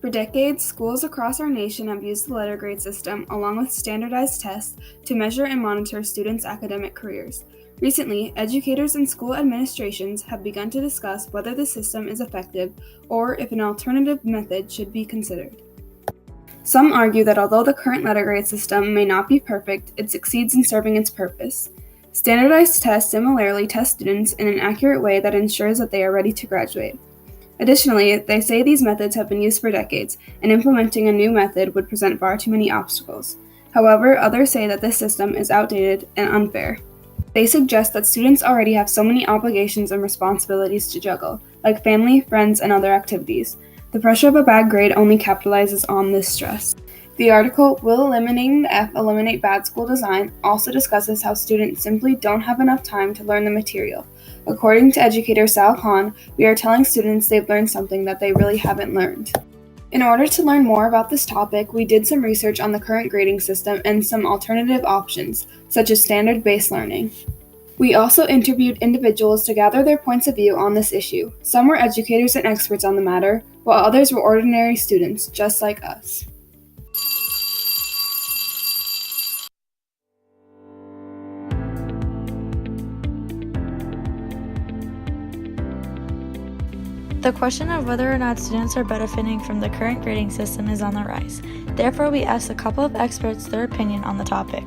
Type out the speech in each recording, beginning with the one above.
For decades, schools across our nation have used the letter grade system along with standardized tests to measure and monitor students' academic careers. Recently, educators and school administrations have begun to discuss whether the system is effective or if an alternative method should be considered. Some argue that although the current letter grade system may not be perfect, it succeeds in serving its purpose. Standardized tests similarly test students in an accurate way that ensures that they are ready to graduate. Additionally, they say these methods have been used for decades, and implementing a new method would present far too many obstacles. However, others say that this system is outdated and unfair. They suggest that students already have so many obligations and responsibilities to juggle, like family, friends, and other activities. The pressure of a bad grade only capitalizes on this stress. The article, Will Eliminating the F Eliminate Bad School Design, also discusses how students simply don't have enough time to learn the material. According to educator Sal Khan, we are telling students they've learned something that they really haven't learned. In order to learn more about this topic, we did some research on the current grading system and some alternative options, such as standard-based learning. We also interviewed individuals to gather their points of view on this issue. Some were educators and experts on the matter, while others were ordinary students, just like us. The question of whether or not students are benefiting from the current grading system is on the rise. Therefore, we asked a couple of experts their opinion on the topic.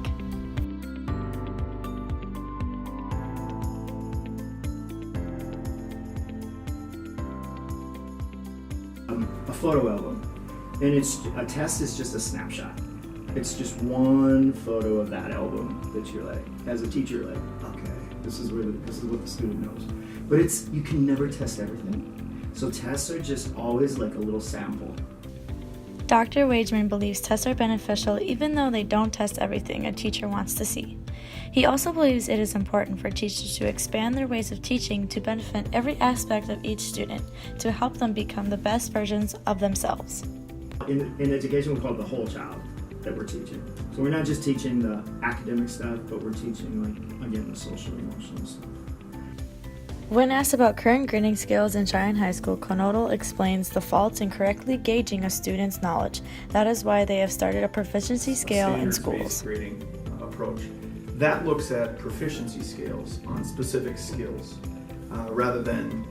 A photo album, and a test is just a snapshot. It's just one photo of that album that you're like, as a teacher, like, okay, this is what the student knows. But you can never test everything. So tests are just always like a little sample. Dr. Wageman believes tests are beneficial even though they don't test everything a teacher wants to see. He also believes it is important for teachers to expand their ways of teaching to benefit every aspect of each student to help them become the best versions of themselves. In education, we call it the whole child that we're teaching. So we're not just teaching the academic stuff, but we're teaching, like, again, the social, emotional stuff. When asked about current grading skills in Cheyenne High School, Conodal explains the faults in correctly gauging a student's knowledge. That is why they have started a proficiency scale in schools. Grading approach that looks at proficiency scales on specific skills rather than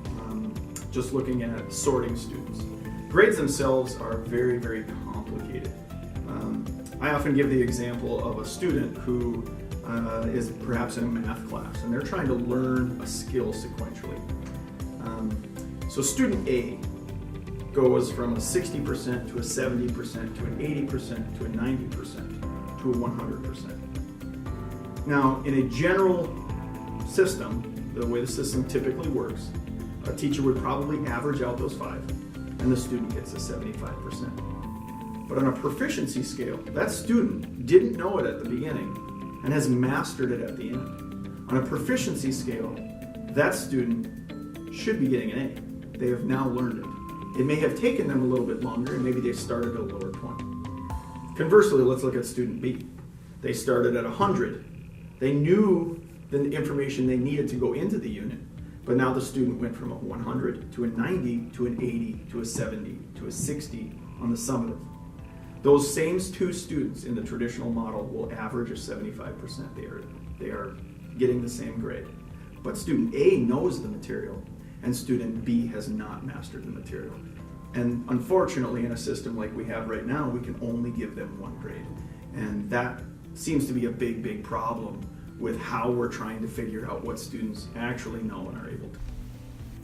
just looking at sorting students. Grades themselves are very, very complicated. I often give the example of a student who is perhaps in a math class and they're trying to learn a skill sequentially. So student A goes from a 60% to a 70% to an 80% to a 90% to a 100%. Now, in a general system, the way the system typically works, a teacher would probably average out those 5 and the student gets a 75%. But on a proficiency scale, that student didn't know it at the beginning and has mastered it at the end. On a proficiency scale, that student should be getting an A. They have now learned it. It may have taken them a little bit longer and maybe they started at a lower point. Conversely, let's look at student B. They started at 100. They knew the information they needed to go into the unit, but now the student went from a 100 to a 90 to an 80 to a 70 to a 60 on the summative. Those same 2 students in the traditional model will average a 75%. They are getting the same grade. But student A knows the material and student B has not mastered the material. And unfortunately, in a system like we have right now, we can only give them 1 grade. And that seems to be a big, big problem with how we're trying to figure out what students actually know and are able to.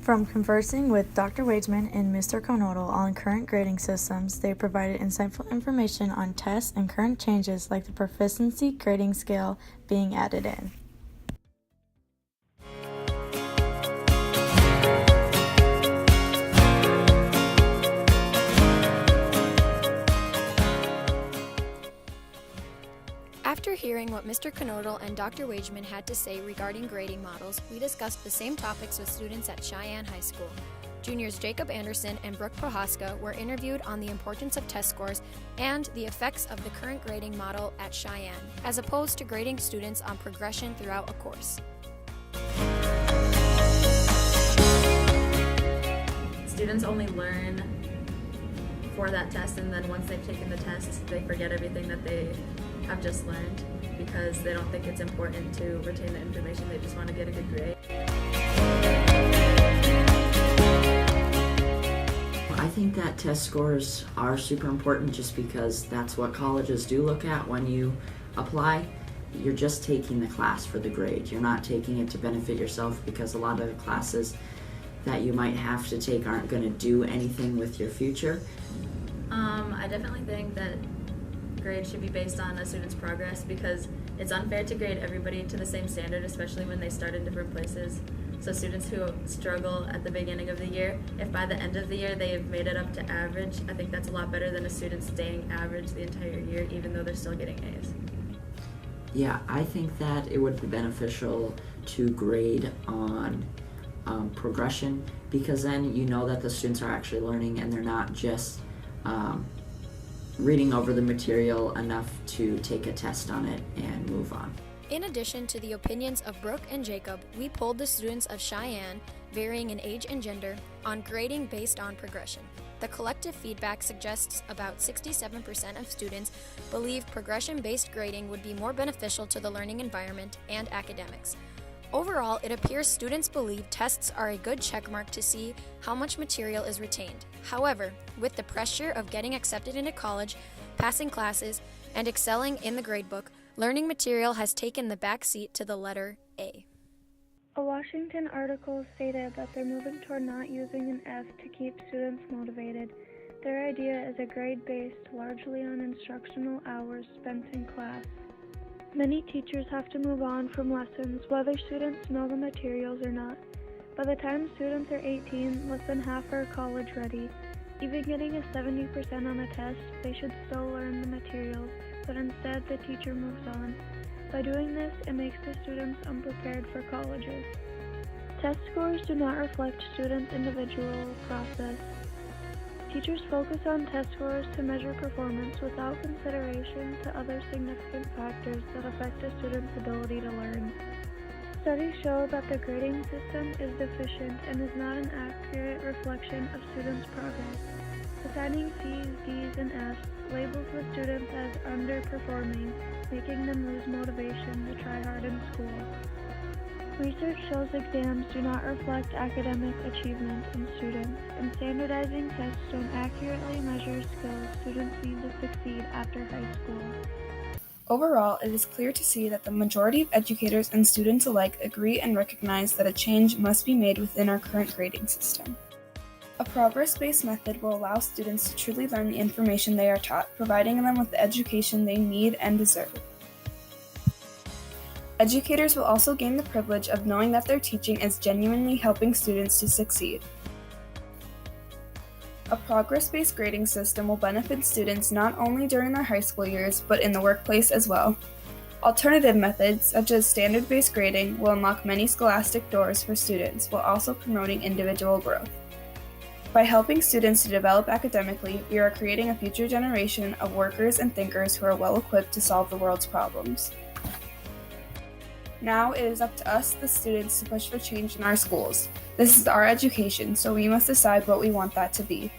From conversing with Dr. Wageman and Mr. Conodal on current grading systems, they provided insightful information on tests and current changes like the proficiency grading scale being added in. After hearing what Mr. Conodal and Dr. Wageman had to say regarding grading models, we discussed the same topics with students at Cheyenne High School. Juniors Jacob Anderson and Brooke Prohaska were interviewed on the importance of test scores and the effects of the current grading model at Cheyenne, as opposed to grading students on progression throughout a course. Students only learn for that test, and then once they've taken the test, they forget everything that they have just learned because they don't think it's important to retain the information. They just want to get a good grade. I think that test scores are super important just because that's what colleges do look at when you apply. You're just taking the class for the grade. You're not taking it to benefit yourself, because a lot of the classes that you might have to take aren't going to do anything with your future. I definitely think that grades should be based on a student's progress, because it's unfair to grade everybody to the same standard, especially when they start in different places. So students who struggle at the beginning of the year, if by the end of the year they have made it up to average, I think that's a lot better than a student staying average the entire year, even though they're still getting A's. Yeah, I think that it would be beneficial to grade on progression, because then you know that the students are actually learning and they're not just reading over the material enough to take a test on it and move on. In addition to the opinions of Brooke and Jacob, we polled the students of Cheyenne, varying in age and gender, on grading based on progression. The collective feedback suggests about 67% of students believe progression-based grading would be more beneficial to the learning environment and academics. Overall, it appears students believe tests are a good checkmark to see how much material is retained. However, with the pressure of getting accepted into college, passing classes, and excelling in the gradebook, learning material has taken the back seat to the letter A. A Washington article stated that they're moving toward not using an F to keep students motivated. Their idea is a grade based largely on instructional hours spent in class. Many teachers have to move on from lessons whether students know the materials or not. By the time students are 18, less than half are college ready. Even getting a 70% on a test, they should still learn the materials, but instead the teacher moves on. By doing this, it makes the students unprepared for colleges. Test scores do not reflect students' individual process. Teachers focus on test scores to measure performance without consideration to other significant factors that affect a student's ability to learn. Studies show that the grading system is deficient and is not an accurate reflection of students' progress. Assigning C's, D's, and F's labels the students as underperforming, making them lose motivation to try hard in school. Research shows exams do not reflect academic achievement in students, and standardizing tests don't accurately measure skills students need to succeed after high school. Overall, it is clear to see that the majority of educators and students alike agree and recognize that a change must be made within our current grading system. A progress-based method will allow students to truly learn the information they are taught, providing them with the education they need and deserve. Educators will also gain the privilege of knowing that their teaching is genuinely helping students to succeed. A progress-based grading system will benefit students not only during their high school years, but in the workplace as well. Alternative methods, such as standard-based grading, will unlock many scholastic doors for students, while also promoting individual growth. By helping students to develop academically, we are creating a future generation of workers and thinkers who are well-equipped to solve the world's problems. Now it is up to us, the students, to push for change in our schools. This is our education, so we must decide what we want that to be.